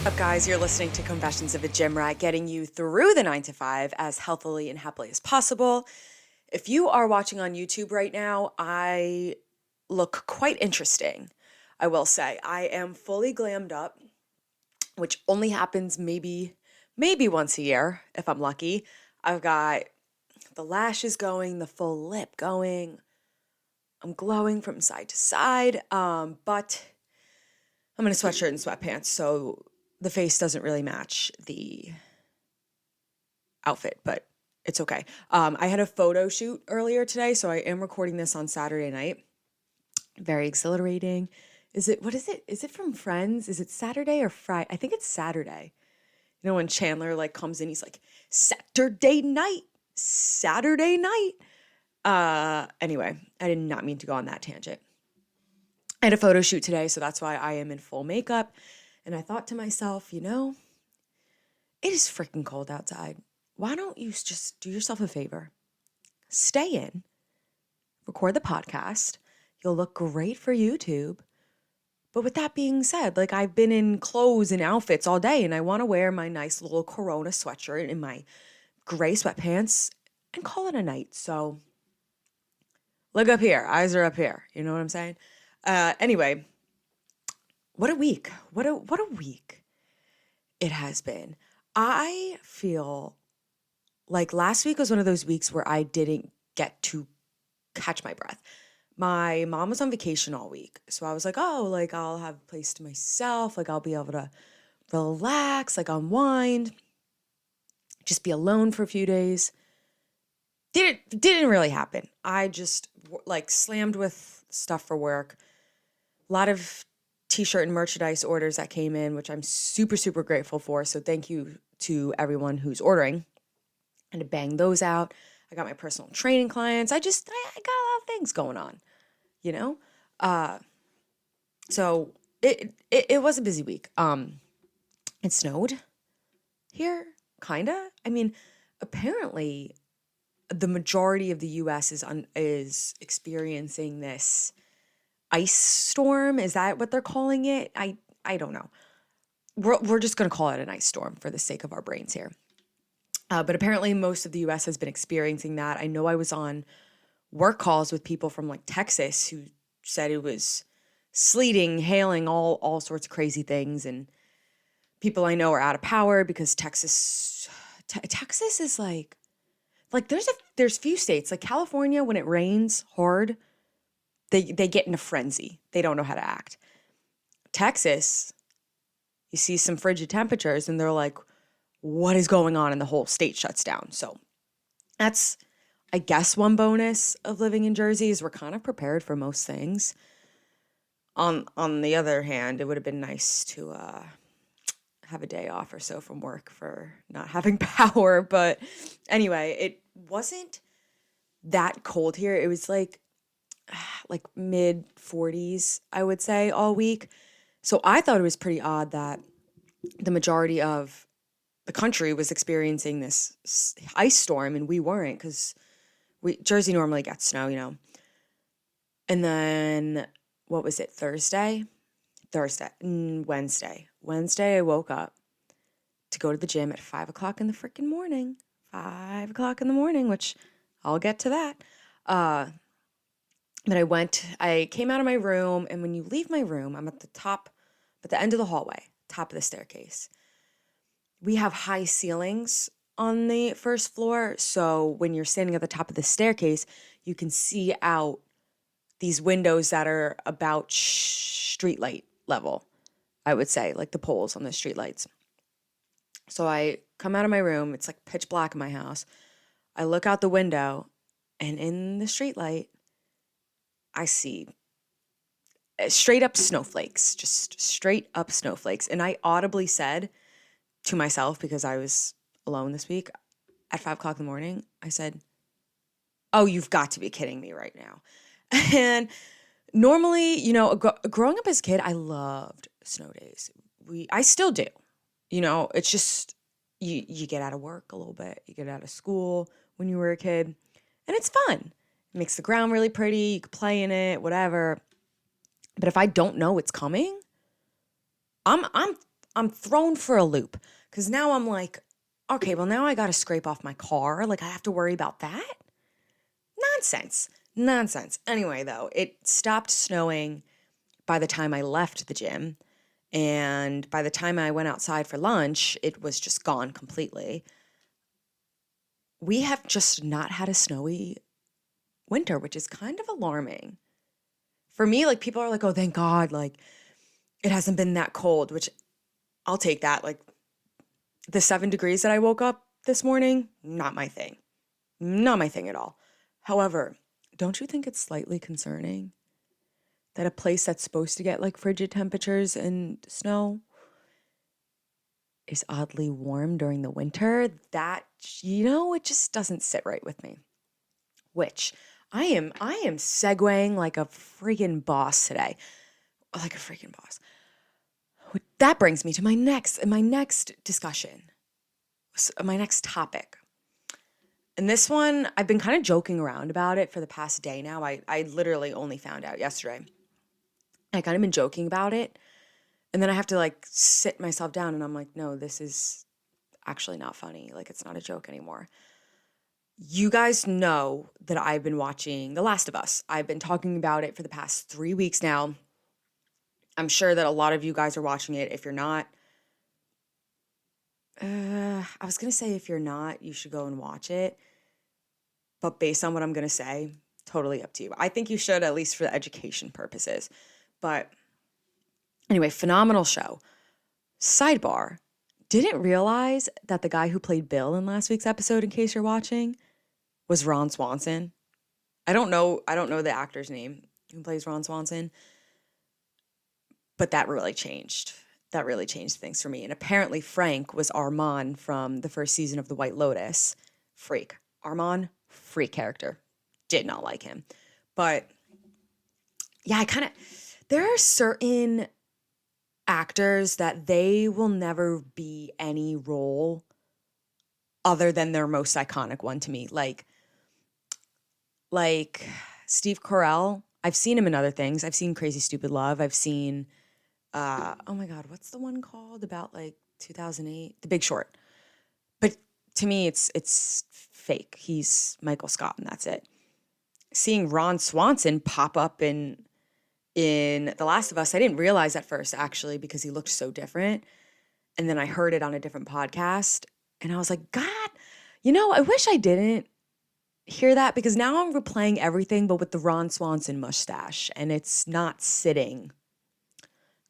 Up, guys? You're listening to Confessions of a Gym Rat, getting you through the 9 to 5 as healthily and happily as possible. If you are watching on YouTube right now, I look quite interesting, I will say. I am fully glammed up, which only happens maybe once a year, if I'm lucky. I've got the lashes going, the full lip going. I'm glowing from side to side, but I'm in a sweatshirt and sweatpants, so the face doesn't really match the outfit, but it's okay. I had a photo shoot earlier today, so I am recording this on Saturday night. Very exhilarating. What is it? Is it from Friends? Is it Saturday or Friday? I think it's Saturday. You know, when Chandler comes in, he's like, Saturday night. Anyway, I did not mean to go on that tangent. I had a photo shoot today, so that's why I am in full makeup. And I thought to myself, it is freaking cold outside. Why don't you just do yourself a favor? Stay in, record the podcast. You'll look great for YouTube. But with that being said, I've been in clothes and outfits all day, and I want to wear my nice little Corona sweatshirt and my gray sweatpants and call it a night. So look up here. Eyes are up here. You know what I'm saying? Anyway, what a week. What a week it has been. I feel like last week was one of those weeks where I didn't get to catch my breath. My mom was on vacation all week. So I was like, I'll have a place to myself. I'll be able to relax, unwind, just be alone for a few days. Didn't really happen. I just slammed with stuff for work. A lot of t-shirt and merchandise orders that came in, which I'm super, super grateful for. So thank you to everyone who's ordering. And to bang those out. I got my personal training clients. I got a lot of things going on, So it was a busy week. It snowed here, kinda. I mean, apparently the majority of the U.S. is experiencing this ice storm. Is that what they're calling it? I don't know. We're just gonna call it an ice storm for the sake of our brains here. But apparently most of the U.S. has been experiencing that. I know I was on work calls with people from Texas who said it was sleeting, hailing, all sorts of crazy things. And people I know are out of power because Texas is there's few states like California. When it rains hard, they get in a frenzy. They don't know how to act. Texas, you see some frigid temperatures and they're like, what is going on? And the whole state shuts down. So that's, I guess, one bonus of living in Jersey is we're kind of prepared for most things. On the other hand, it would have been nice to have a day off or so from work for not having power. But anyway, it wasn't that cold here. It was like mid 40s, I would say, all week. So I thought it was pretty odd that the majority of the country was experiencing this ice storm and we weren't, because Jersey normally gets snow, And then, what was it, Wednesday, I woke up to go to the gym at 5 o'clock in the freaking morning, 5 o'clock in the morning, which I'll get to that. But I came out of my room, and when you leave my room, I'm at the end of the hallway, top of the staircase. We have high ceilings on the first floor, so when you're standing at the top of the staircase, you can see out these windows that are about streetlight level, I would say, like the poles on the streetlights. So I come out of my room, it's pitch black in my house. I look out the window, and in the streetlight, I see straight up snowflakes, just straight up snowflakes. And I audibly said to myself, because I was alone this week, at 5 o'clock in the morning, I said, oh, you've got to be kidding me right now. And normally, growing up as a kid, I loved snow days. I still do. It's just, you get out of work a little bit. You get out of school when you were a kid, and it's fun. It makes the ground really pretty. You can play in it, whatever. But if I don't know it's coming, I'm I'm thrown for a loop because now I'm like, okay, well, now I got to scrape off my car. Like, I have to worry about that? Nonsense. Anyway, though, it stopped snowing by the time I left the gym. And by the time I went outside for lunch, it was just gone completely. We have just not had a snowy winter, which is kind of alarming. For me, like, people are like, oh, thank God, like, it hasn't been that cold, which I'll take that. Like, the 7 degrees that I woke up this morning, not my thing. Not my thing at all. However, don't you think it's slightly concerning that a place that's supposed to get like frigid temperatures and snow is oddly warm during the winter? That, it just doesn't sit right with me. Which I am segueing like a freaking boss today. Like a freaking boss. That brings me to my next discussion, my next topic. And this one, I've been kind of joking around about it for the past day now. I literally only found out yesterday. I kind of been joking about it. And then I have to like sit myself down and I'm like, no, this is actually not funny. Like, it's not a joke anymore. You guys know that I've been watching The Last of Us. I've been talking about it for the past 3 weeks now. I'm sure that a lot of you guys are watching it. If you're not, I was going to say if you're not, you should go and watch it. But based on what I'm going to say, totally up to you. I think you should, at least for the education purposes. But anyway, phenomenal show. Sidebar, didn't realize that the guy who played Bill in last week's episode, in case you're watching, was Ron Swanson. I don't know the actor's name who plays Ron Swanson. But that really changed. That really changed things for me. And apparently Frank was Armand from the first season of The White Lotus. Freak. Armand, freak character. Did not like him. But yeah, there are certain actors that they will never be any role other than their most iconic one to me. Like Steve Carell. I've seen him in other things. I've seen Crazy Stupid Love. I've seen oh my God, what's the one called about like 2008? The Big Short. But to me, it's fake. He's Michael Scott, and that's it. Seeing Ron Swanson pop up in The Last of Us, I didn't realize at first, actually, because he looked so different. And then I heard it on a different podcast, and I was like, God, I wish I didn't hear that, because now I'm replaying everything, but with the Ron Swanson mustache, and it's not sitting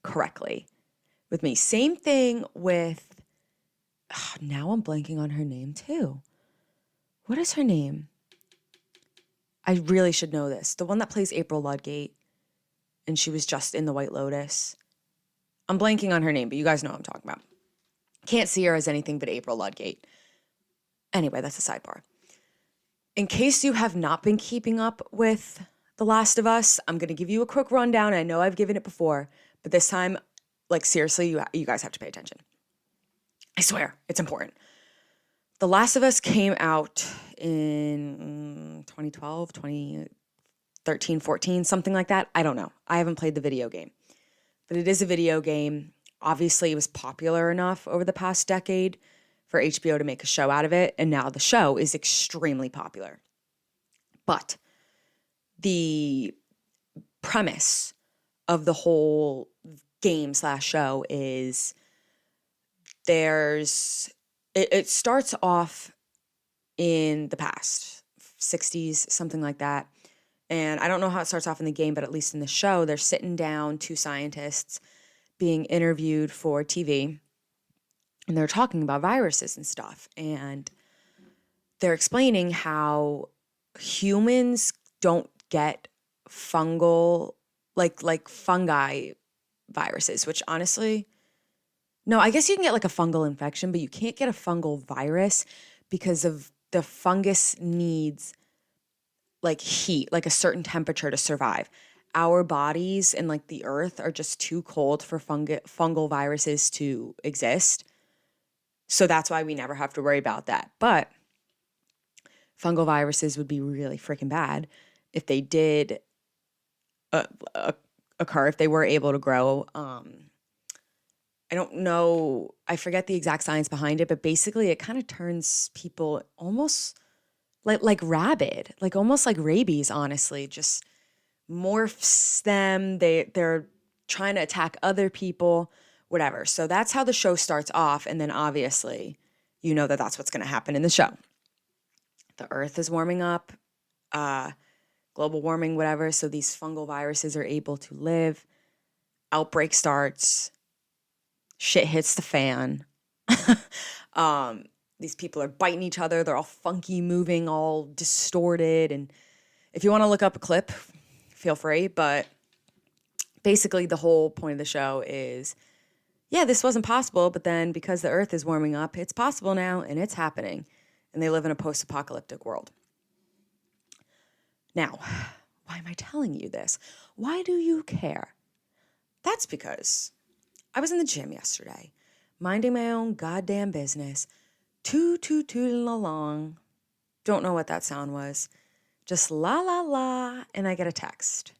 correctly with me. Same thing with, now I'm blanking on her name too. What is her name? I really should know this. The one that plays April Ludgate, and she was just in The White Lotus. I'm blanking on her name, but you guys know what I'm talking about. Can't see her as anything but April Ludgate. Anyway, that's a sidebar. In case you have not been keeping up with The Last of Us, I'm going to give you a quick rundown. I know I've given it before, but this time, like, seriously, you guys have to pay attention. I swear, it's important. The Last of Us came out in 2012, 2013, 14, something like that. I don't know. I haven't played the video game. But it is a video game. Obviously, it was popular enough over the past decade for HBO to make a show out of it, and now the show is extremely popular. But the premise of the whole game/show is it starts off in the past, 60s, something like that. And I don't know how it starts off in the game, but at least in the show, they're sitting down, two scientists being interviewed for TV, and they're talking about viruses and stuff. And they're explaining how humans don't get fungal, like fungi viruses, which honestly, no, I guess you can get like a fungal infection, but you can't get a fungal virus because of the fungus needs like heat, like a certain temperature to survive. Our bodies and like the earth are just too cold for fungal viruses to exist. So that's why we never have to worry about that. But fungal viruses would be really freaking bad if they did occur, if they were able to grow I don't know, I forget the exact science behind it, but basically it kind of turns people almost like rabid, like almost like rabies, honestly, just morphs them. They're trying to attack other people, whatever. So that's how the show starts off, and then obviously, you know that that's what's going to happen in the show. The Earth is warming up, global warming, whatever. So these fungal viruses are able to live. Outbreak starts. Shit hits the fan. These people are biting each other. They're all funky, moving, all distorted. And if you want to look up a clip, feel free. But basically, the whole point of the show is, yeah, this wasn't possible. But then because the Earth is warming up, it's possible now and it's happening. And they live in a post-apocalyptic world. Now, why am I telling you this? Why do you care? That's because I was in the gym yesterday, minding my own goddamn business, tooting along. Don't know what that sound was. Just la la la. And I get a text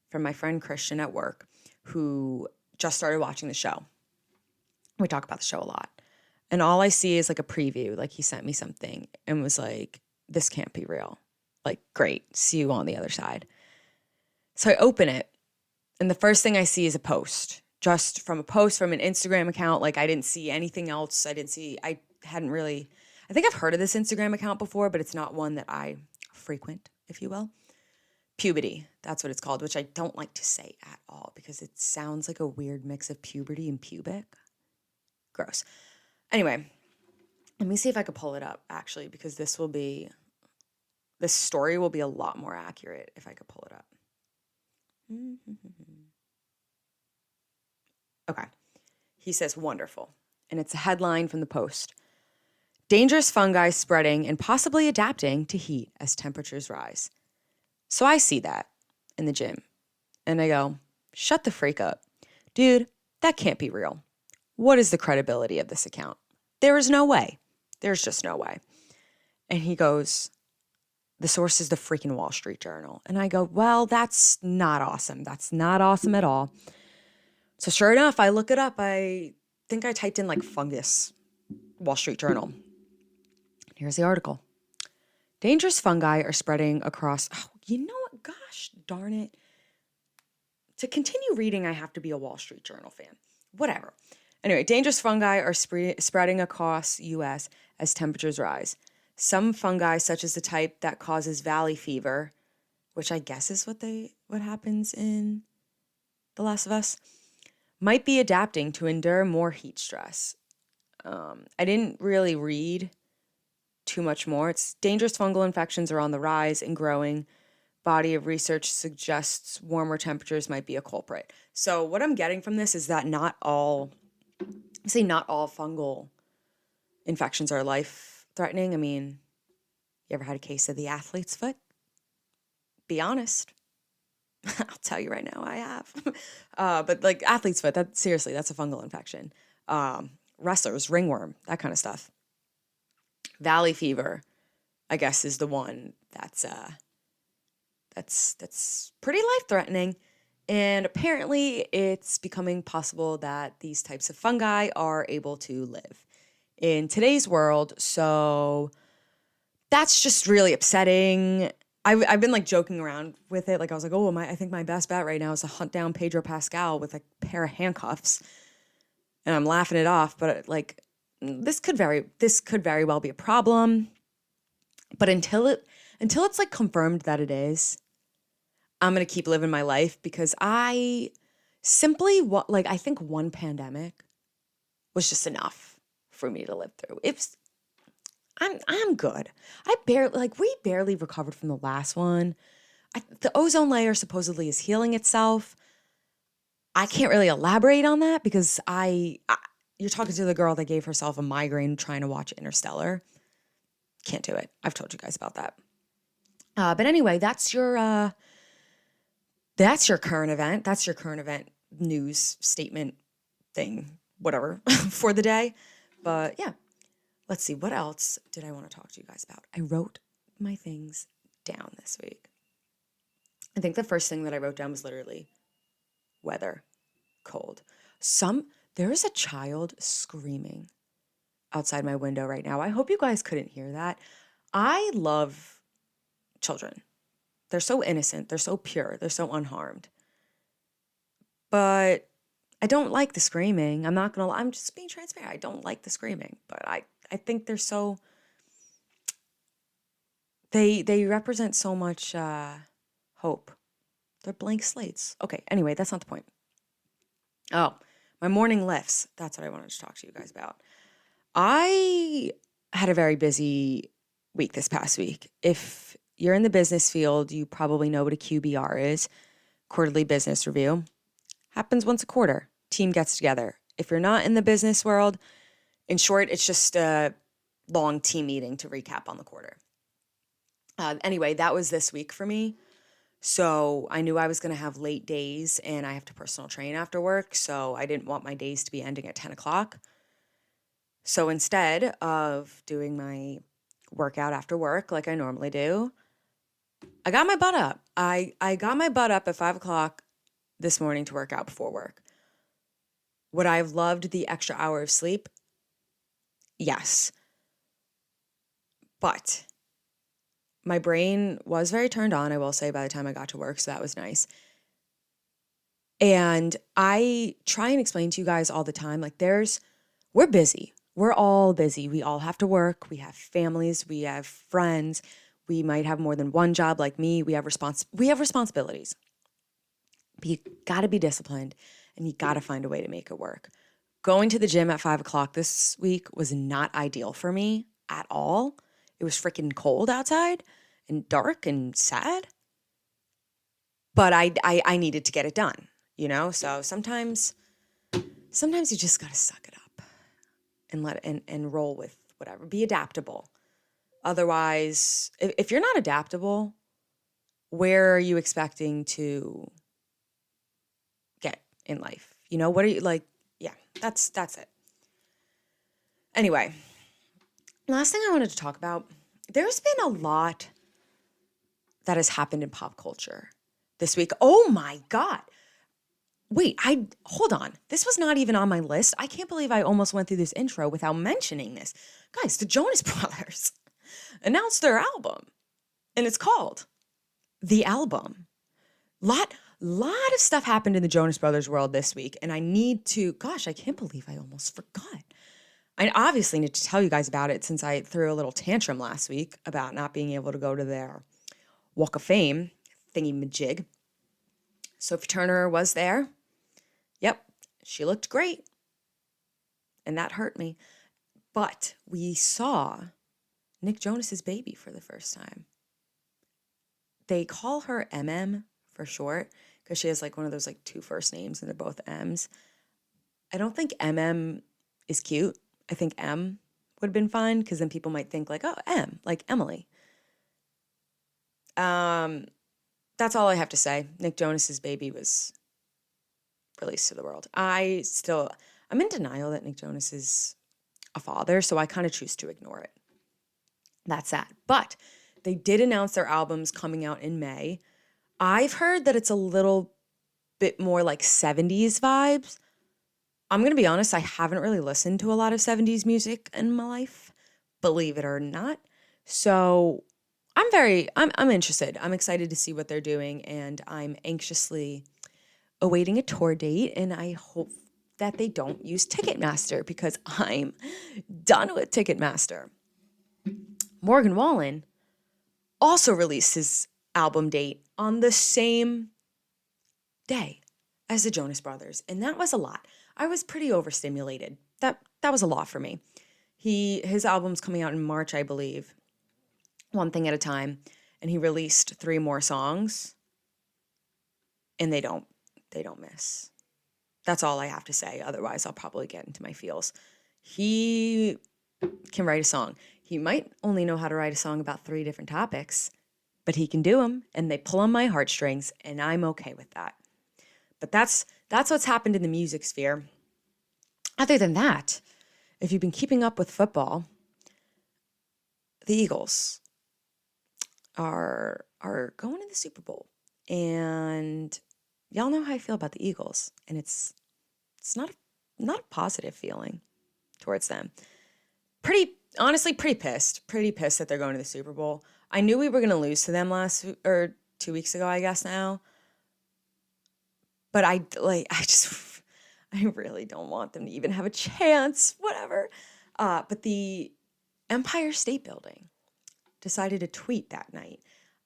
from my friend Christian at work who just started watching the show. We talk about the show a lot. And all I see is like a preview. Like he sent me something and was like, this can't be real. Like, great. See you on the other side. So I open it. And the first thing I see is a post. Just from a post from an Instagram account. Like I didn't see anything else. I think I've heard of this Instagram account before, but it's not one that I frequent, if you will. Puberty, that's what it's called, which I don't like to say at all because it sounds like a weird mix of puberty and pubic. Gross. Anyway, let me see if I could pull it up actually, because this story will be a lot more accurate if I could pull it up. Okay. He says, wonderful. And it's a headline from the Post. Dangerous fungi spreading and possibly adapting to heat as temperatures rise. So I see that in the gym. And I go, shut the freak up. Dude, that can't be real. What is the credibility of this account? There is no way. There's just no way. And he goes, the source is the freaking Wall Street Journal. And I go, well, that's not awesome. That's not awesome at all. So sure enough, I look it up. I think I typed in like fungus, Wall Street Journal. Here's the article. Dangerous fungi are spreading across, you know what? Gosh darn it. To continue reading, I have to be a Wall Street Journal fan. Whatever. Anyway, dangerous fungi are spreading across U.S. as temperatures rise. Some fungi, such as the type that causes valley fever, which I guess is what happens in The Last of Us, might be adapting to endure more heat stress. I didn't really read too much more. It's dangerous fungal infections are on the rise and growing. Body of research suggests warmer temperatures might be a culprit. So what I'm getting from this is that not all fungal infections are life-threatening. I mean, you ever had a case of the athlete's foot? Be honest. I'll tell you right now, I have. But like athlete's foot, that's a fungal infection. Wrestlers, ringworm, that kind of stuff. Valley fever, I guess, is the one that's pretty life-threatening. And apparently it's becoming possible that these types of fungi are able to live in today's world. So that's just really upsetting. I've been like joking around with it. Like I was like, oh, I think my best bet right now is to hunt down Pedro Pascal with a pair of handcuffs. And I'm laughing it off, but like this could very well be a problem. But until it's like confirmed that it is, I'm going to keep living my life because I think one pandemic was just enough for me to live through. I'm good. We barely recovered from the last one. The ozone layer supposedly is healing itself. I can't really elaborate on that because you're talking to the girl that gave herself a migraine trying to watch Interstellar. Can't do it. I've told you guys about that. But anyway, that's your current event. That's your current event news statement thing, whatever, for the day. But yeah, let's see. What else did I want to talk to you guys about? I wrote my things down this week. I think the first thing that I wrote down was literally weather, cold. There is a child screaming outside my window right now. I hope you guys couldn't hear that. I love children. They're so innocent. They're so pure. They're so unharmed. But I don't like the screaming. I'm not going to lie. I'm just being transparent. I don't like the screaming. But I think they're so... They represent so much hope. They're blank slates. Okay, anyway, that's not the point. Oh, my morning lifts. That's what I wanted to talk to you guys about. I had a very busy week this past week. If you're in the business field, you probably know what a QBR is, quarterly business review. Happens once a quarter. Team gets together. If you're not in the business world, in short, it's just a long team meeting to recap on the quarter. Anyway, that was this week for me. So I knew I was going to have late days and I have to personal train after work. So I didn't want my days to be ending at 10 o'clock. So instead of doing my workout after work like I normally do, I got my butt up. I got my butt up at 5 o'clock this morning to work out before work. Would I have loved the extra hour of sleep? Yes. But my brain was very turned on, I will say, by the time I got to work, so that was nice. And I try and explain to you guys all the time, like we're busy. We're all busy. We all have to work. We have families. We have friends. We might have more than one job like me. We have responsibilities. But you got to be disciplined and you got to find a way to make it work. Going to the gym at 5 o'clock this week was not ideal for me at all. It was freaking cold outside and dark and sad. But I needed to get it done, you know? So sometimes you just got to suck it up and roll with whatever. Be adaptable. Otherwise, if you're not adaptable, where are you expecting to get in life? You know, what are you like? Yeah, that's it. Anyway, last thing I wanted to talk about, there's been a lot that has happened in pop culture this week. Oh my God. Wait, hold on. This was not even on my list. I can't believe I almost went through this intro without mentioning this. Guys, the Jonas Brothers announced their album, and it's called The Album. Lot of stuff happened in the Jonas Brothers world this week, and I can't believe I almost forgot. I obviously need to tell you guys about it since I threw a little tantrum last week about not being able to go to their Walk of Fame thingy-majig. Sophie Turner was there. Yep, she looked great. And that hurt me. But we saw Nick Jonas's baby for the first time. They call her MM for short because she has like one of those like two first names and they're both M's. I don't think MM is cute. I think M would have been fine because then people might think like, oh, M, like Emily. That's all I have to say. Nick Jonas's baby was released to the world. I'm in denial that Nick Jonas is a father, so I kind of choose to ignore it. That's sad. But they did announce their albums coming out in May. I've heard that it's a little bit more like 70s vibes. I'm going to be honest, I haven't really listened to a lot of 70s music in my life, believe it or not. So I'm interested. I'm excited to see what they're doing, and I'm anxiously awaiting a tour date, and I hope that they don't use Ticketmaster because I'm done with Ticketmaster. Morgan Wallen also released his album date on the same day as the Jonas Brothers, and that was a lot. I was pretty overstimulated. That was a lot for me. His album's coming out in March, I believe. One thing at a time, and he released 3 more songs, and they don't miss. That's all I have to say. Otherwise, I'll probably get into my feels. He can write a song. He might only know how to write a song about 3 different topics, but he can do them, and they pull on my heartstrings, and I'm okay with that. But that's what's happened in the music sphere. Other than that, if you've been keeping up with football, the Eagles are going to the Super Bowl. And y'all know how I feel about the Eagles. And it's not not a positive feeling towards them. Honestly, pretty pissed that they're going to the Super Bowl. I knew we were going to lose to them 2 weeks ago, I guess now. But I really don't want them to even have a chance, whatever. But the Empire State Building decided to tweet that night.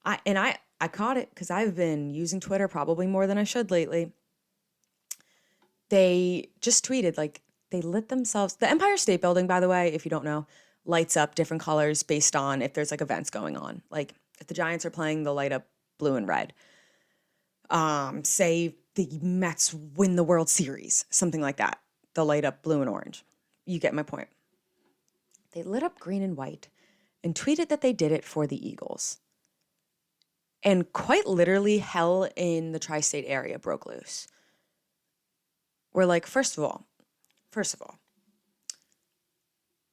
I caught it because I've been using Twitter probably more than I should lately. They just tweeted, like, they lit themselves. The Empire State Building, by the way, if you don't know, lights up different colors based on if there's like events going on. Like if the Giants are playing, they'll light up blue and red. Say the Mets win the World Series, something like that. They'll light up blue and orange. You get my point. They lit up green and white and tweeted that they did it for the Eagles. And quite literally, hell in the tri-state area broke loose. We're like, first of all,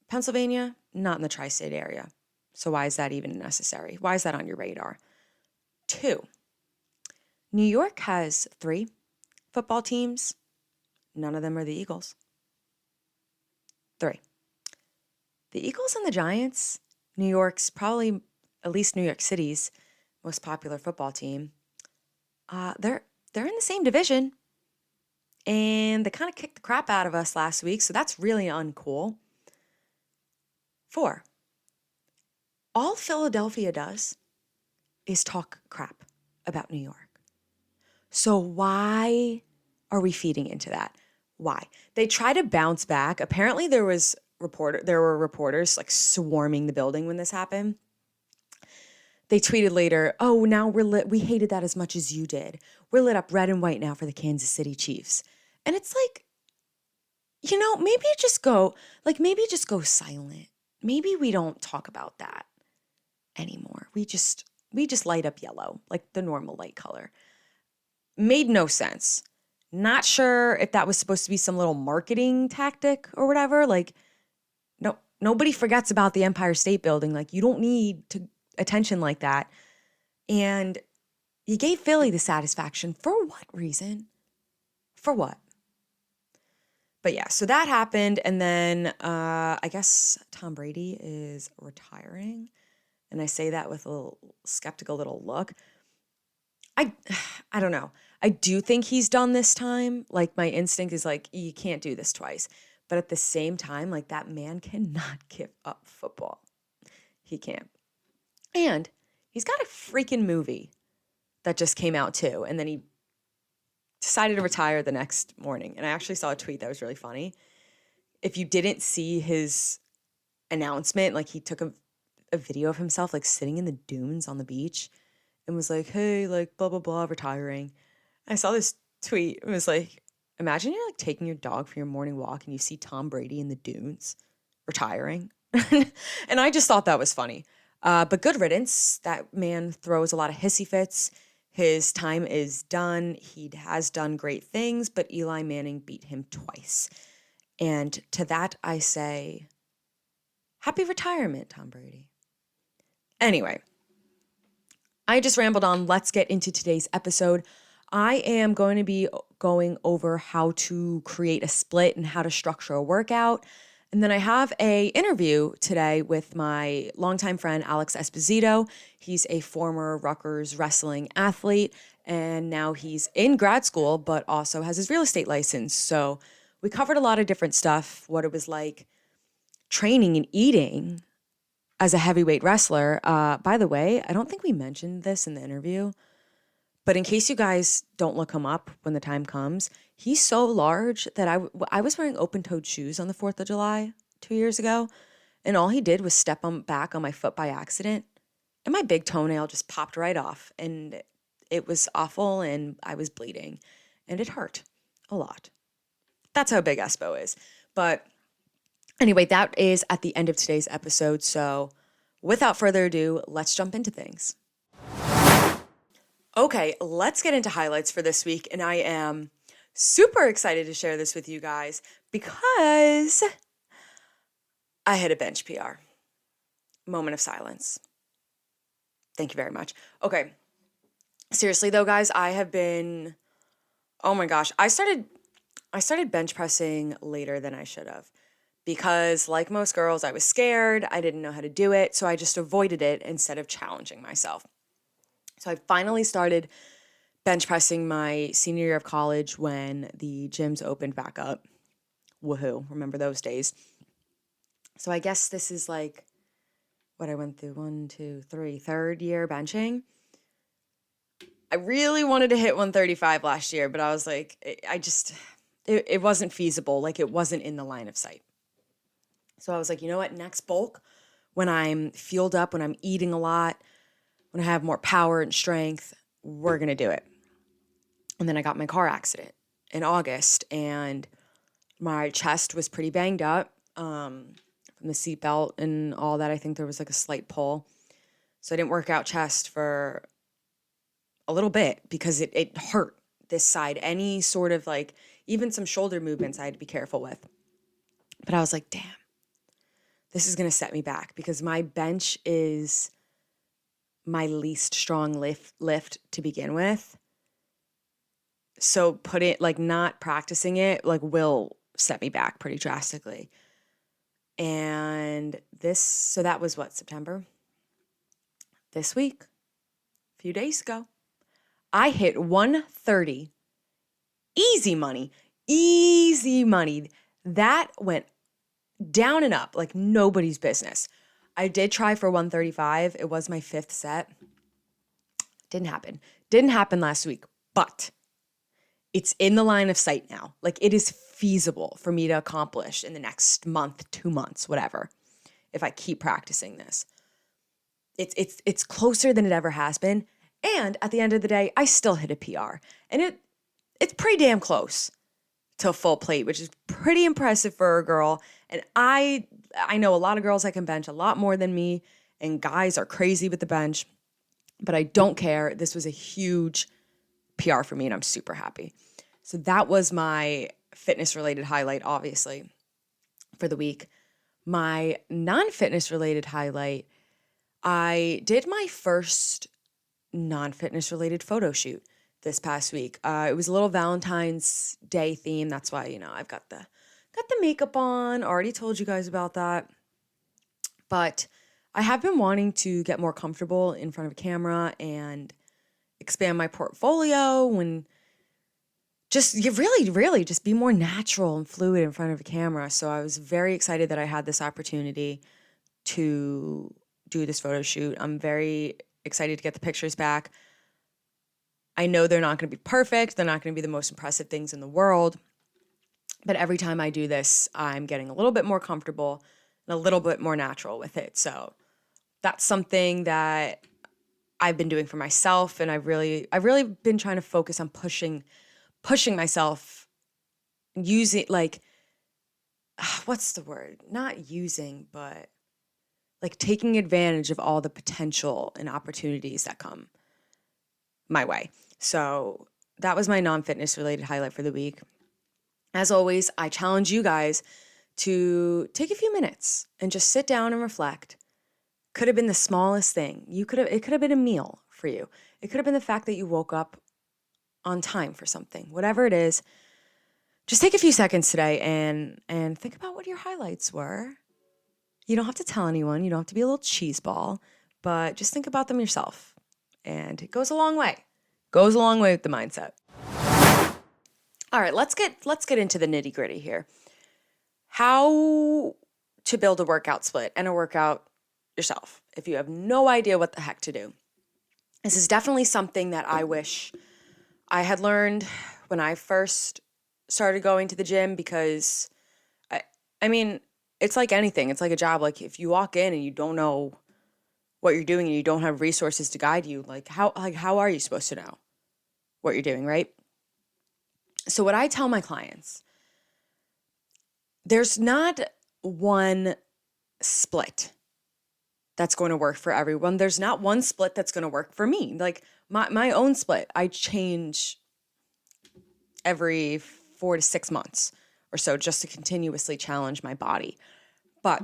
Pennsylvania, not in the tri-state area. So why is that even necessary? Why is that on your radar? 2, New York has 3 football teams. None of them are the Eagles. 3, the Eagles and the Giants, New York's probably, at least New York City's most popular football team. They're in the same division. And they kind of kicked the crap out of us last week, so that's really uncool. 4, all Philadelphia does is talk crap about New York. So why are we feeding into that? Why? They try to bounce back. Apparently there were reporters like swarming the building when this happened. They tweeted later, "Oh, now we're lit. We hated that as much as you did. We're lit up red and white now for the Kansas City Chiefs." And it's like, maybe just go silent. Maybe we don't talk about that anymore. We just light up yellow, like the normal light color. Made no sense. Not sure if that was supposed to be some little marketing tactic or whatever. Like, no, nobody forgets about the Empire State Building. Like, you don't need attention like that. And you gave Philly the satisfaction. For what reason? For what? But yeah, so that happened. And then I guess Tom Brady is retiring. And I say that with a little skeptical little look. I don't know. I do think he's done this time. Like, my instinct is like, you can't do this twice. But at the same time, like, that man cannot give up football. He can't. And he's got a freaking movie that just came out too. And then he decided to retire the next morning. And I actually saw a tweet that was really funny. If you didn't see his announcement, like, he took a video of himself like sitting in the dunes on the beach and was like, "Hey, like, blah, blah, blah, retiring." I saw this tweet. It was like, imagine you're like taking your dog for your morning walk and you see Tom Brady in the dunes retiring. And I just thought that was funny. But good riddance. That man throws a lot of hissy fits. His time is done. He has done great things, but Eli Manning beat him twice. And to that I say, happy retirement, Tom Brady. Anyway, I just rambled on. Let's get into today's episode. I am going to be going over how to create a split and how to structure a workout. And then I have an interview today with my longtime friend, Alex Esposito. He's a former Rutgers wrestling athlete, and now he's in grad school, but also has his real estate license. So we covered a lot of different stuff, what it was like training and eating as a heavyweight wrestler. By the way, I don't think we mentioned this in the interview, but in case you guys don't look him up when the time comes, he's so large that I was wearing open-toed shoes on the 4th of July 2 years ago, and all he did was step back on my foot by accident, and my big toenail just popped right off, and it was awful, and I was bleeding, and it hurt a lot. That's how big Espo is. But anyway, that is at the end of today's episode, so without further ado, let's jump into things. Okay, let's get into highlights for this week, and I am super excited to share this with you guys because I hit a bench PR. Moment of silence. Thank you very much. Okay, seriously though, guys, I have been, oh my gosh, I started I started bench pressing later than I should have because, like most girls, I was scared. I didn't know how to do it. So I just avoided it instead of challenging myself. So I finally started bench pressing my senior year of college when the gyms opened back up. Woohoo. Remember those days. So I guess this is like what I went through, 1, 2, 3, third year benching. I really wanted to hit 135 last year, but I was like, it wasn't feasible. Like it wasn't in the line of sight. So I was like, you know what? Next bulk, when I'm fueled up, when I'm eating a lot, when I have more power and strength, we're going to do it. And then I got my car accident in August and my chest was pretty banged up from the seatbelt and all that. I think there was like a slight pull. So I didn't work out chest for a little bit because it hurt this side. Any sort of like, even some shoulder movements I had to be careful with. But I was like, damn, this is going to set me back because my bench is my least strong lift to begin with. So not practicing it like will set me back pretty drastically. And so that was what, September? This week, a few days ago, I hit 130. Easy money. That went down and up like nobody's business. I did try for 135. It was my 5th set. Didn't happen last week, but it's in the line of sight now. Like it is feasible for me to accomplish in the next month, 2 months, whatever, if I keep practicing this. It's closer than it ever has been. And at the end of the day, I still hit a PR. And it's pretty damn close to a full plate, which is pretty impressive for a girl. And I know a lot of girls that can bench a lot more than me, and guys are crazy with the bench, but I don't care. This was a huge PR for me, and I'm super happy. So that was my fitness-related highlight, obviously, for the week. My non-fitness-related highlight, I did my first non-fitness related photo shoot this past week. It was a little Valentine's Day theme. That's why, I've got the makeup on. Already told you guys about that. But I have been wanting to get more comfortable in front of a camera and expand my portfolio and really just be more natural and fluid in front of a camera. So I was very excited that I had this opportunity to do this photo shoot. I'm very excited to get the pictures back. I know they're not going to be perfect. They're not going to be the most impressive things in the world. But every time I do this, I'm getting a little bit more comfortable and a little bit more natural with it. So that's something that I've been doing for myself. And I've really been trying to focus on pushing myself, using what's the word? Not using, but like taking advantage of all the potential and opportunities that come my way. So that was my non-fitness related highlight for the week. As always, I challenge you guys to take a few minutes and just sit down and reflect. Could have been the smallest thing. It could have been a meal for you. It could have been the fact that you woke up on time for something. Whatever it is, just take a few seconds today and think about what your highlights were. You don't have to tell anyone. You don't have to be a little cheese ball, but just think about them yourself. And it goes a long way. Goes a long way with the mindset. All right, let's get into the nitty-gritty here. How to build a workout split and a workout yourself if you have no idea what the heck to do. This is definitely something that I wish I had learned when I first started going to the gym, because I mean, it's like anything. It's like a job. Like if you walk in and you don't know what you're doing and you don't have resources to guide you, how are you supposed to know what you're doing, right? So what I tell my clients, there's not one split that's going to work for everyone. There's not one split that's going to work for me. Like my own split, I change every 4 to 6 months or so just to continuously challenge my body. But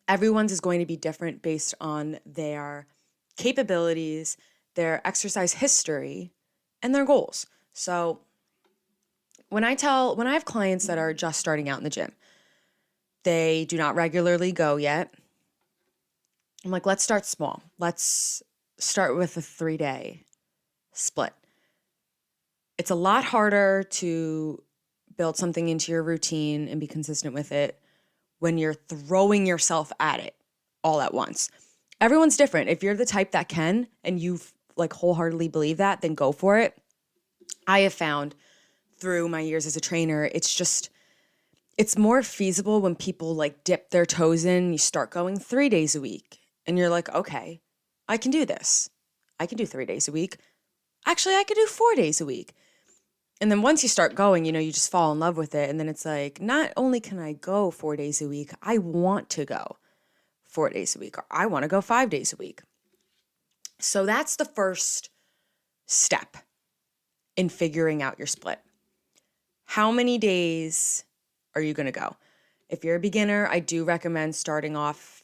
everyone's is going to be different based on their capabilities, their exercise history, and their goals. So When I have clients that are just starting out in the gym, they do not regularly go yet. I'm like, let's start small. Let's start with a 3-day split. It's a lot harder to build something into your routine and be consistent with it when you're throwing yourself at it all at once. Everyone's different. If you're the type that can and you like wholeheartedly believe that, then go for it. I have found through my years as a trainer, it's more feasible when people like dip their toes in. You start going 3 days a week and you're like, okay, I can do this. I can do 3 days a week. Actually, I could do 4 days a week. And then once you start going, you just fall in love with it. And then it's like, not only can I go 4 days a week, I want to go 4 days a week, or I want to go 5 days a week. So that's the first step in figuring out your split. How many days are you going to go? If you're a beginner, I do recommend starting off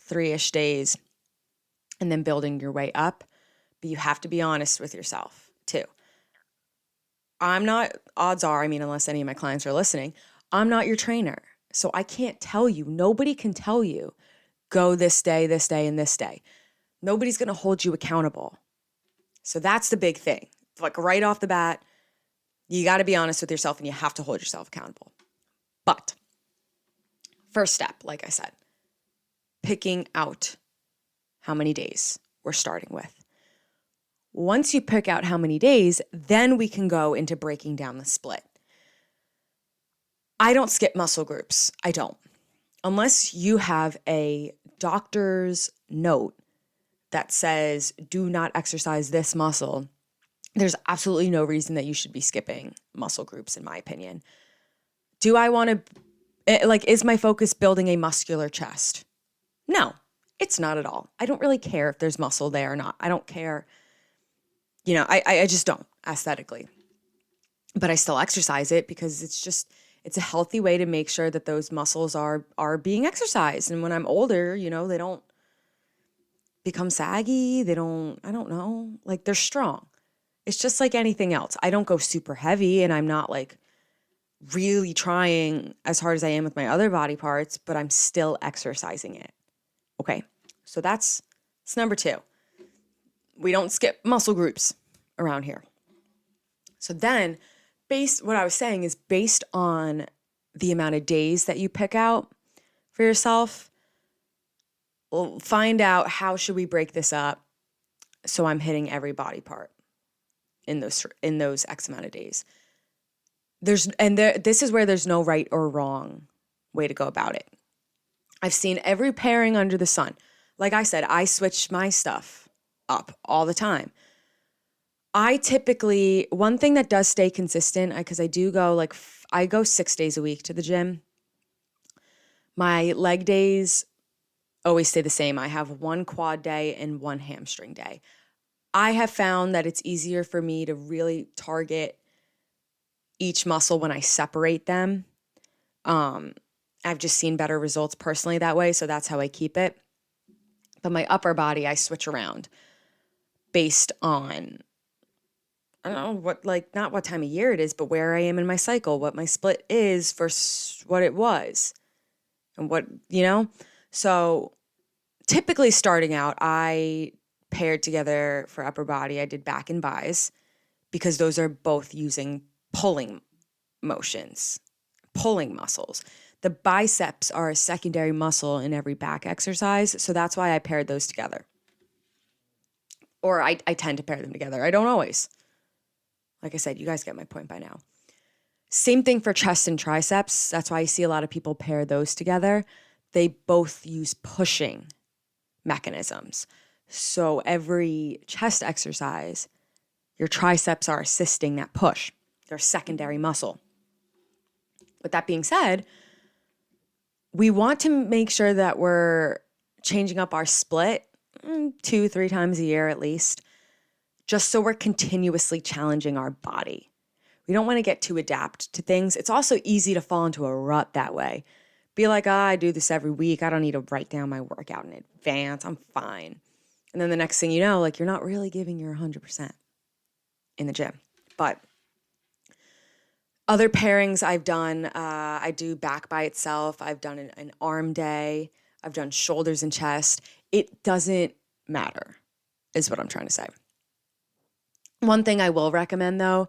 3-ish days and then building your way up. But you have to be honest with yourself too. Odds are, unless any of my clients are listening, I'm not your trainer. So I can't tell you, nobody can tell you, go this day, and this day. Nobody's going to hold you accountable. So that's the big thing. Like right off the bat, you got to be honest with yourself and you have to hold yourself accountable. But first step, like I said, picking out how many days we're starting with. Once you pick out how many days, then we can go into breaking down the split. I don't skip muscle groups. I don't. Unless you have a doctor's note that says, do not exercise this muscle, there's absolutely no reason that you should be skipping muscle groups, in my opinion. Do I want to, is my focus building a muscular chest? No, it's not at all. I don't really care if there's muscle there or not. I don't care. I just don't aesthetically. But I still exercise it because it's a healthy way to make sure that those muscles are being exercised. And when I'm older, they don't become saggy. I don't know, like they're strong. It's just like anything else. I don't go super heavy and I'm not like really trying as hard as I am with my other body parts, but I'm still exercising it. Okay. So that's number 2. We don't skip muscle groups around here. So then what I was saying is based on the amount of days that you pick out for yourself, we'll find out how should we break this up so I'm hitting every body part in those X amount of days. This is where there's no right or wrong way to go about it. I've seen every pairing under the sun. Like I said, I switch my stuff up all the time. I typically, one thing that does stay consistent, because I do go I go 6 days a week to the gym. My leg days always stay the same. I have 1 quad day and 1 hamstring day. I have found that it's easier for me to really target each muscle when I separate them. I've just seen better results personally that way, so that's how I keep it. But my upper body, I switch around based on, I don't know, not what time of year it is, but where I am in my cycle, what my split is versus what it was. And So typically starting out, I paired together for upper body. I did back and bis because those are both using pulling motions, pulling muscles. The biceps are a secondary muscle in every back exercise, so that's why I paired those together. Or I tend to pair them together. I don't always. Like I said, you guys get my point by now. Same thing for chest and triceps. That's why I see a lot of people pair those together. They both use pushing mechanisms. So every chest exercise, your triceps are assisting that push. They're a secondary muscle. With that being said, we want to make sure that we're changing up our split 2-3 times a year at least, just so we're continuously challenging our body. We don't want to get too adapt to things. It's also easy to fall into a rut that way. Be like, I do this every week. I don't need to write down my workout in advance. I'm fine. And then the next thing you know, you're not really giving your 100% in the gym. But Other pairings I've done, I do back by itself. I've done an arm day. I've done shoulders and chest. It doesn't matter, is what I'm trying to say. One thing I will recommend though,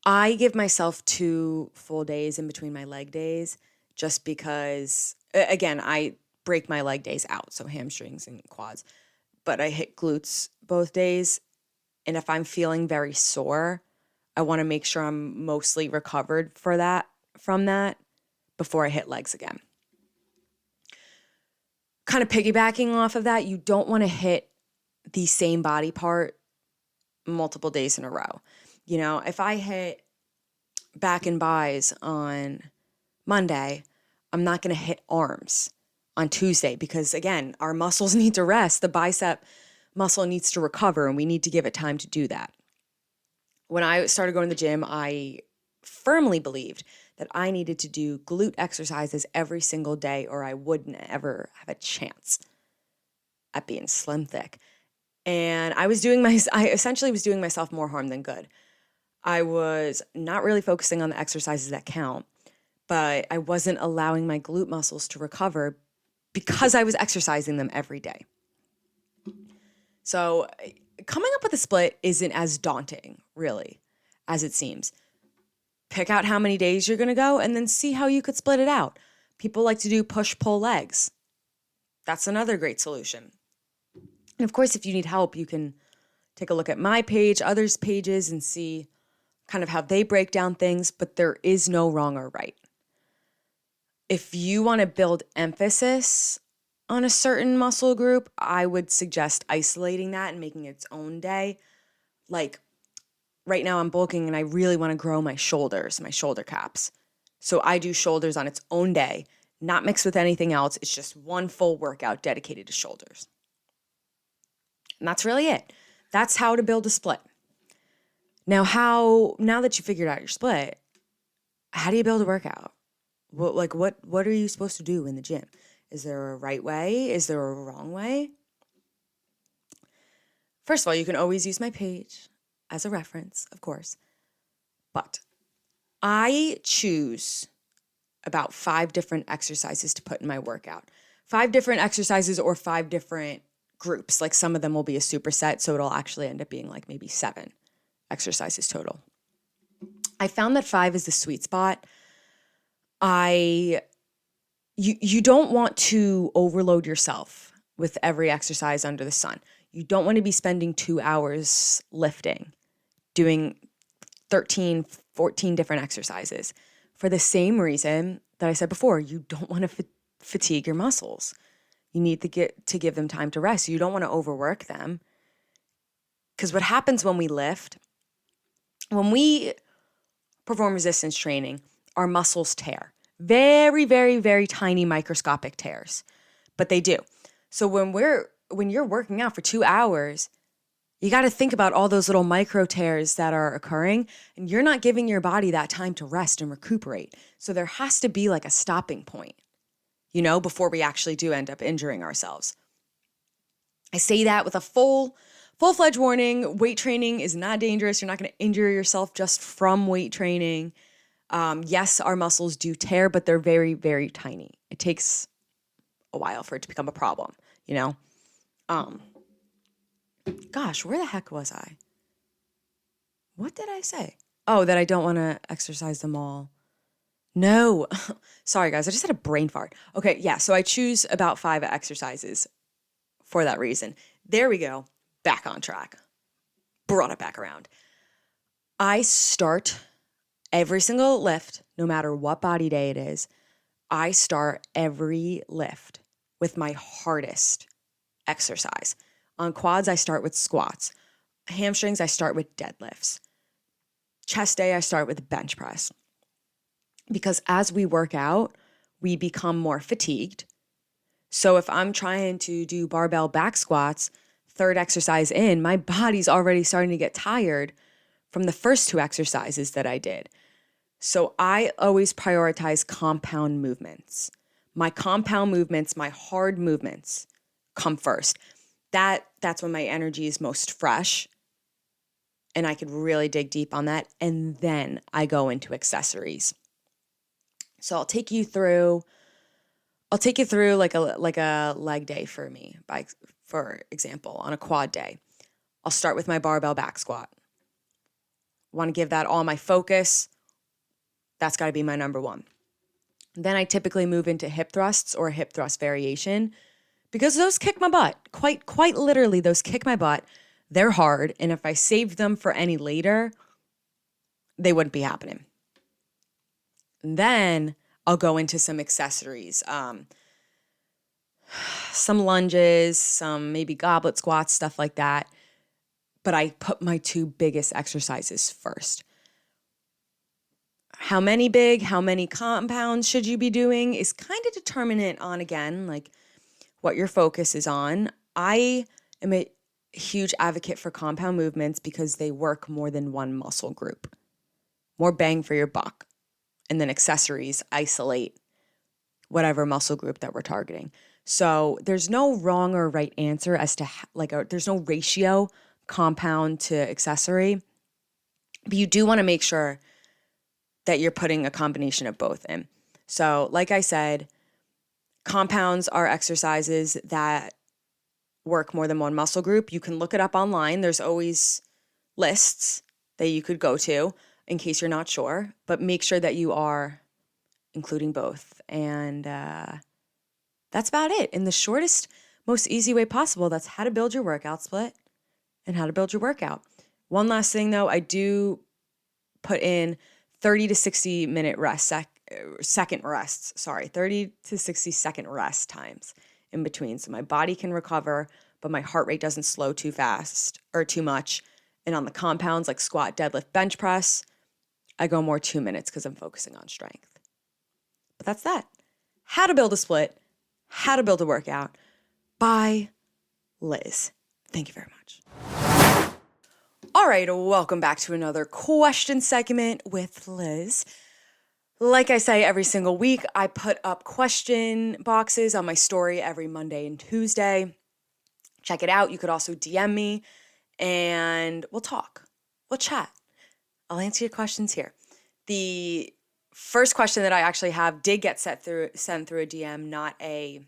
I give myself 2 full days in between my leg days just because, again, I break my leg days out, so hamstrings and quads, but I hit glutes both days. And if I'm feeling very sore, I want to make sure I'm mostly recovered from that before I hit legs again. Kind of piggybacking off of that, you don't want to hit the same body part multiple days in a row. You know, if I hit back and buys on Monday, I'm not going to hit arms on Tuesday because, again, our muscles need to rest. The bicep muscle needs to recover, and we need to give it time to do that. When I started going to the gym, I firmly believed that I needed to do glute exercises every single day or I wouldn't ever have a chance at being slim thick. And I essentially was doing myself more harm than good. I was not really focusing on the exercises that count, but I wasn't allowing my glute muscles to recover because I was exercising them every day. So coming up with a split isn't as daunting, really, as it seems. Pick out how many days you're going to go and then see how you could split it out. People like to do push-pull legs. That's another great solution. And of course, if you need help, you can take a look at my page, others' pages, and see kind of how they break down things, but there is no wrong or right. If you want to build emphasis on a certain muscle group, I would suggest isolating that and making its own day. Like right now I'm bulking and I really want to grow my shoulders, my shoulder caps. So I do shoulders on its own day, not mixed with anything else. It's just one full workout dedicated to shoulders. And that's really it. That's how to build a split. Now that you figured out your split, how do you build a workout? What are you supposed to do in the gym? Is there a right way? Is there a wrong way? First of all, you can always use my page as a reference, of course. But I choose about 5 different exercises to put in my workout. 5 different exercises or 5 different groups. Like some of them will be a superset, so it'll actually end up being like maybe 7 exercises total. I found that 5 is the sweet spot. You don't want to overload yourself with every exercise under the sun. You don't want to be spending 2 hours lifting, doing 13, 14 different exercises. For the same reason that I said before, you don't want to fatigue your muscles. You need to give them time to rest. You don't want to overwork them. Because what happens when we lift, when we perform resistance training, our muscles tear. Very, very, very tiny microscopic tears, but they do. So when you're working out for 2 hours, you got to think about all those little micro tears that are occurring, and you're not giving your body that time to rest and recuperate. So there has to be like a stopping point, before we actually do end up injuring ourselves. I say that with a full-fledged warning. Weight training is not dangerous. You're not going to injure yourself just from weight training. Yes, our muscles do tear, but they're very, very tiny. It takes a while for it to become a problem, Gosh, where the heck was I? What did I say? Oh, that I don't want to exercise them all. No. Sorry, guys. I just had a brain fart. Okay, yeah. So I choose about 5 exercises for that reason. There we go. Back on track. Brought it back around. I start every single lift, no matter what body day it is, I start every lift with my hardest exercise. On quads, I start with squats. Hamstrings, I start with deadlifts. Chest day, I start with bench press. Because as we work out, we become more fatigued. So if I'm trying to do barbell back squats, 3rd exercise in, my body's already starting to get tired from the first 2 exercises that I did. So I always prioritize compound movements. My compound movements, my hard movements come first. That's when my energy is most fresh and I could really dig deep on that. And then I go into accessories. So I'll take you through like a leg day for me, for example, on a quad day. I'll start with my barbell back squat. Want to give that all my focus. That's got to be my number one. Then I typically move into hip thrusts or a hip thrust variation because those kick my butt. Quite literally, those kick my butt. They're hard, and if I saved them for any later, they wouldn't be happening. And then I'll go into some accessories. Some lunges, some maybe goblet squats, stuff like that. But I put my two biggest exercises first. How many compounds should you be doing is kind of determinant on, again, like what your focus is on. I am a huge advocate for compound movements because they work more than one muscle group. More bang for your buck. And then accessories isolate whatever muscle group that we're targeting. So there's no wrong or right answer as to there's no ratio compound to accessory. But you do want to make sure that you're putting a combination of both in. So like I said, compounds are exercises that work more than one muscle group. You can look it up online. There's always lists that you could go to in case you're not sure, but make sure that you are including both. And that's about it. In the shortest, most easy way possible, that's how to build your workout split and how to build your workout. One last thing though, I do put in 30 to 60 minute rest, 30 to 60 second rest times in between. So my body can recover, but my heart rate doesn't slow too fast or too much. And on the compounds like squat, deadlift, bench press, I go more 2 minutes because I'm focusing on strength. But that's that. How to build a split, how to build a workout by Liz. Thank you very much. All right, welcome back to another question segment with Liz. Like I say every single week, I put up question boxes on my story every Monday and Tuesday. Check it out. You could also DM me and we'll talk. We'll chat. I'll answer your questions here. The first question that I actually have did get sent through a DM, not a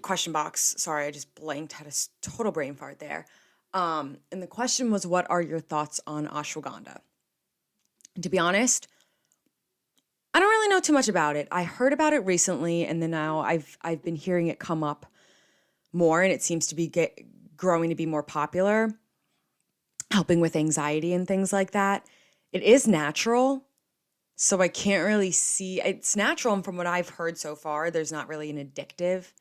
question box. Sorry, I just blanked, had a total brain fart there. And the question was, what are your thoughts on ashwagandha? And to be honest, I don't really know too much about it. I heard about it recently, and then now I've been hearing it come up more, and it seems to be growing to be more popular, helping with anxiety and things like that. It is natural, so I can't really see. It's natural, and from what I've heard so far, there's not really an addictive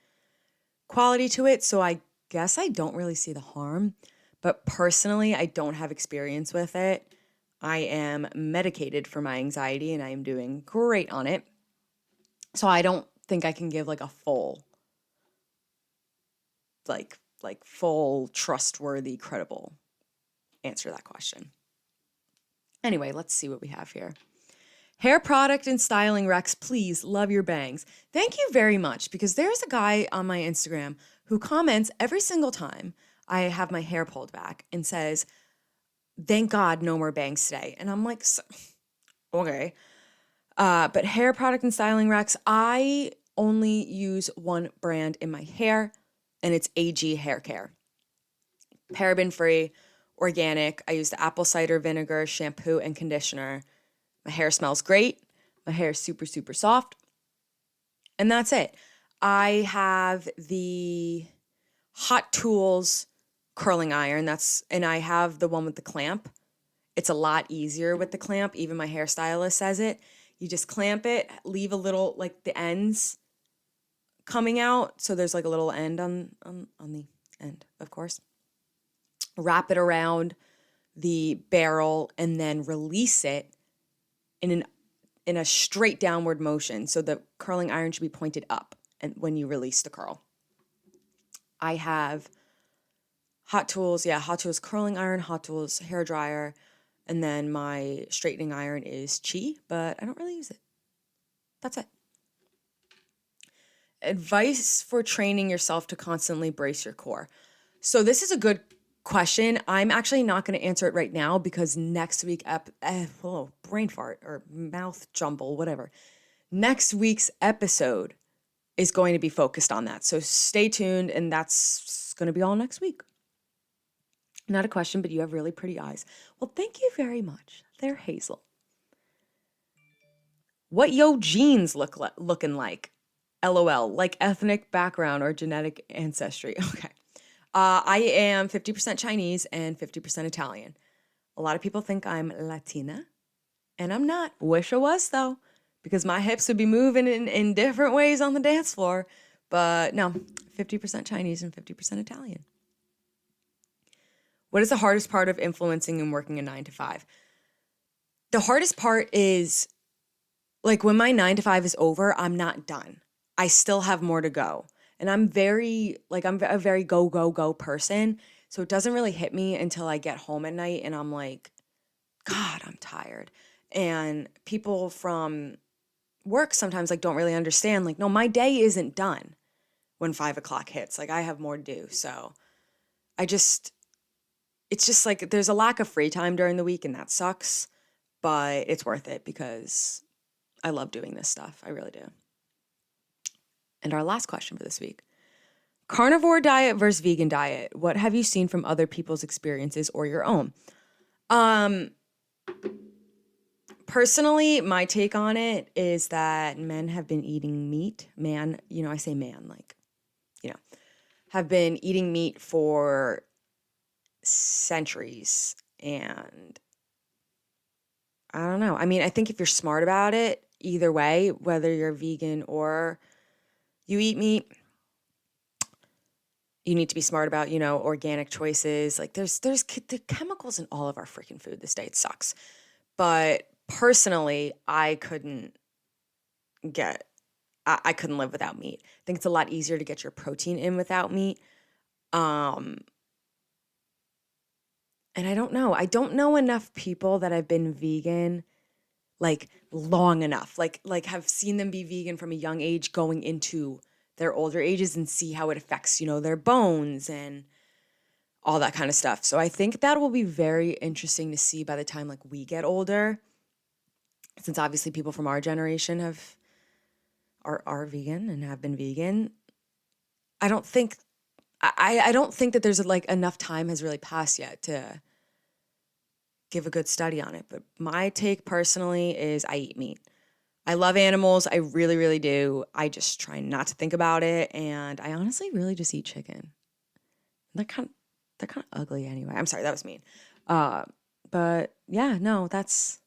quality to it, so I guess I don't really see the harm. But personally, I don't have experience with it. I am medicated for my anxiety and I am doing great on it. So I don't think I can give like a full, full, trustworthy, credible answer to that question. Anyway, let's see what we have here. Hair product and styling Rex, please, love your bangs. Thank you very much, because there's a guy on my Instagram who comments every single time I have my hair pulled back and says, thank God no more bangs today. And I'm like, okay. But hair product and styling Rex, I only use one brand in my hair, and it's AG Hair Care. Paraben free, organic. I use the apple cider vinegar shampoo and conditioner. My hair smells great. My hair is super, super soft. And that's it. I have the Hot Tools curling iron. And I have the one with the clamp. It's a lot easier with the clamp. Even my hairstylist says it. You just clamp it, leave a little, like the ends coming out. So there's like a little end on the end, of course. Wrap it around the barrel and then release it in a straight downward motion. So the curling iron should be pointed up and when you release the curl. I have Hot Tools curling iron, Hot Tools hair dryer, and then my straightening iron is Chi, but I don't really use it. That's it. Advice for training yourself to constantly brace your core. So this is a good question. I'm actually not going to answer it right now because next week, brain fart or mouth jumble, whatever. Next week's episode is going to be focused on that. So stay tuned, and that's going to be all next week. Not a question, but you have really pretty eyes. Well, thank you very much. They're hazel. What yo genes looking like? LOL, like ethnic background or genetic ancestry. Okay. I am 50% Chinese and 50% Italian. A lot of people think I'm Latina, and I'm not. Wish I was, though, because my hips would be moving in different ways on the dance floor. But no, 50% Chinese and 50% Italian. What is the hardest part of influencing and working a 9 to 5? The hardest part is, like, when my 9 to 5 is over, I'm not done. I still have more to go. And I'm a very go, go, go person. So it doesn't really hit me until I get home at night and I'm like, God, I'm tired. And people from work sometimes like don't really understand. Like, no, my day isn't done when 5 o'clock hits. Like, I have more to do. So it's just like there's a lack of free time during the week and that sucks. But it's worth it because I love doing this stuff. I really do. And our last question for this week. Carnivore diet versus vegan diet. What have you seen from other people's experiences or your own? Personally, my take on it is that men have been eating meat. Man, I say man, like, have been eating meat for centuries. And I don't know. I mean, I think if you're smart about it, either way, whether you're vegan or you eat meat, you need to be smart about, organic choices. Like there's the chemicals in all of our freaking food this day. It sucks. But personally, I couldn't live without meat. I think it's a lot easier to get your protein in without meat. And I don't know. I don't know enough people that have been vegan like long enough, like have seen them be vegan from a young age going into their older ages and see how it affects, their bones and all that kind of stuff. So I think that will be very interesting to see by the time like we get older, since obviously people from our generation are vegan and have been vegan. I don't think that there's like enough time has really passed yet to give a good study on it. But my take personally is I eat meat. I love animals. I really, really do. I just try not to think about it. And I honestly really just eat chicken. They're kind of ugly anyway. I'm sorry, that was mean. But yeah, no, that's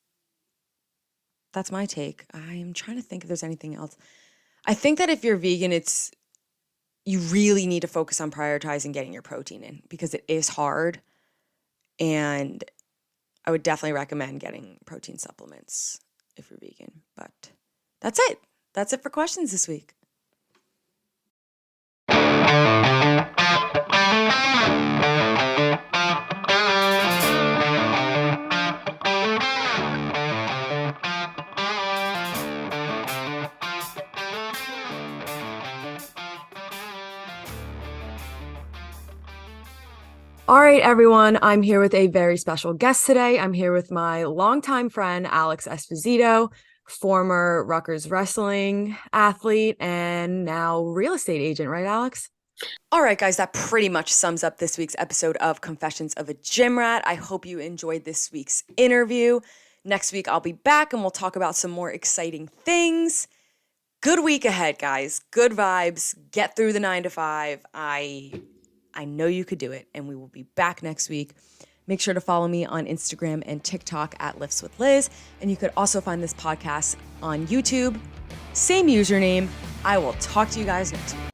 my take. I'm trying to think if there's anything else. I think that if you're vegan, you really need to focus on prioritizing getting your protein in because it is hard. And I would definitely recommend getting protein supplements if you're vegan. But that's it. That's it for questions this week. All right, everyone. I'm here with a very special guest today. I'm here with my longtime friend, Alex Esposito, former Rutgers wrestling athlete and now real estate agent, right, Alex? All right, guys, that pretty much sums up this week's episode of Confessions of a Gym Rat. I hope you enjoyed this week's interview. Next week, I'll be back and we'll talk about some more exciting things. Good week ahead, guys. Good vibes. Get through the 9 to 5. I know you could do it, and we will be back next week. Make sure to follow me on Instagram and TikTok at Lifts with Liz, and you could also find this podcast on YouTube. Same username. I will talk to you guys next week.